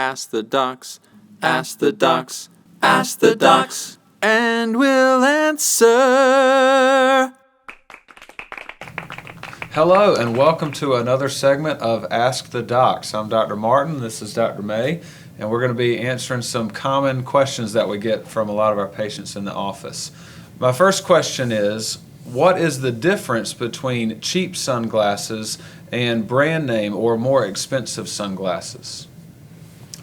Ask the docs, ask the docs, ask the docs, and we'll answer. Hello, and welcome to another segment of Ask the Docs. I'm Dr. Martin, this is Dr. May, and we're going to be answering some common questions that we get from a lot of our patients in the office. My first question is, what is the difference between cheap sunglasses and brand name or more expensive sunglasses?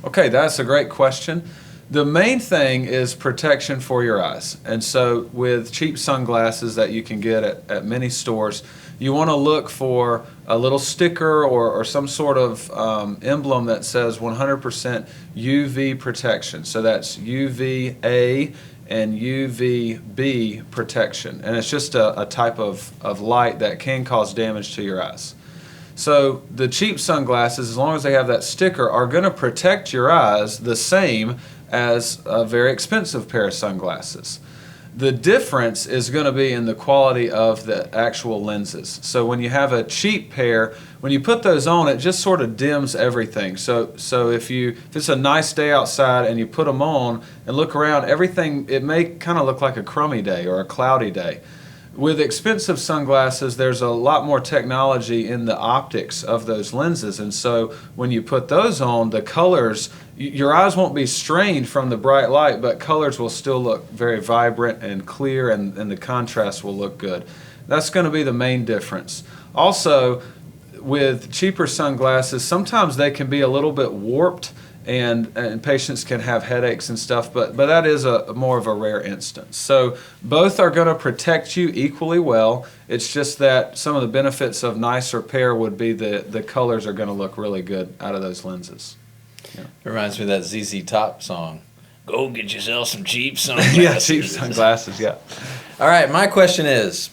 Okay, that's a great question. The main thing is protection for your eyes. And so with cheap sunglasses that you can get at many stores, you want to look for a little sticker or some sort of emblem that says 100% UV protection. So that's UVA and UVB protection. And it's just a type of light that can cause damage to your eyes. So the cheap sunglasses, as long as they have that sticker, are going to protect your eyes the same as a very expensive pair of sunglasses. The difference is going to be in the quality of the actual lenses. So when you have a cheap pair, when you put those on, it just sort of dims everything. So if it's a nice day outside and you put them on and look around, everything, it may kind of look like a crummy day or a cloudy day. With expensive sunglasses, there's a lot more technology in the optics of those lenses, and so when you put those on, the colors, your eyes won't be strained from the bright light, but colors will still look very vibrant and clear, and the contrast will look good. That's going to be the main difference. Also, with cheaper sunglasses, sometimes they can be a little bit warped, and patients can have headaches and stuff, but that is more of a rare instance. So both are going to protect you equally well. It's just that some of the benefits of nicer pair would be the colors are going to look really good out of those lenses. Yeah. It reminds me of that ZZ Top song. Go get yourself some cheap sunglasses. Yeah, cheap sunglasses, yeah. All right, my question is,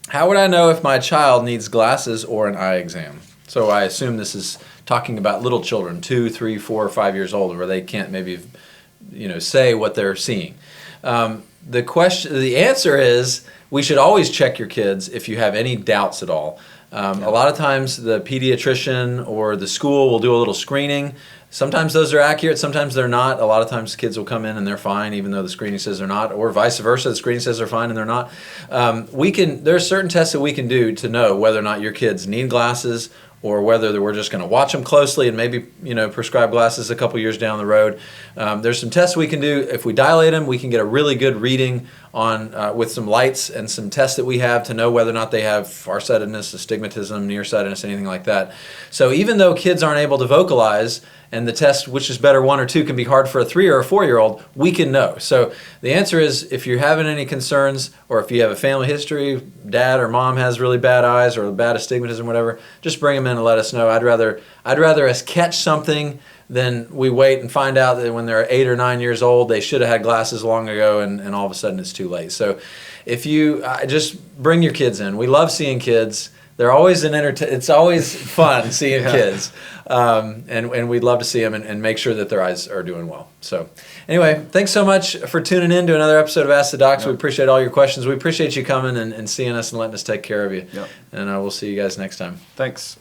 how would I know if my child needs glasses or an eye exam? So I assume this is talking about little children, 2, 3, 4, or 5 years old, where they can't maybe, say what they're seeing. The answer is we should always check your kids if you have any doubts at all. A lot of times the pediatrician or the school will do a little screening. Sometimes those are accurate, sometimes they're not. A lot of times kids will come in and they're fine even though the screening says they're not, or vice versa, the screening says they're fine and they're not. There are certain tests that we can do to know whether or not your kids need glasses or whether we're just going to watch them closely and maybe prescribe glasses a couple years down the road. There's some tests we can do. If we dilate them, we can get a really good reading on with some lights and some tests that we have to know whether or not they have farsightedness, astigmatism, nearsightedness, anything like that. So even though kids aren't able to vocalize, and the test, which is better 1 or 2, can be hard for a 3 or a 4-year-old, we can know. So the answer is, if you're having any concerns, or if you have a family history, dad or mom has really bad eyes or bad astigmatism, whatever, just bring them in and let us know. I'd rather us catch something than we wait and find out that when they're 8 or 9 years old, they should have had glasses long ago, and all of a sudden it's too late. So if you just bring your kids in. We love seeing kids. They're always it's always fun seeing kids, and we'd love to see them and make sure that their eyes are doing well. So anyway, thanks so much for tuning in to another episode of Ask the Docs. Yep. We appreciate all your questions. We appreciate you coming and seeing us and letting us take care of you. Yep. And we'll see you guys next time. Thanks.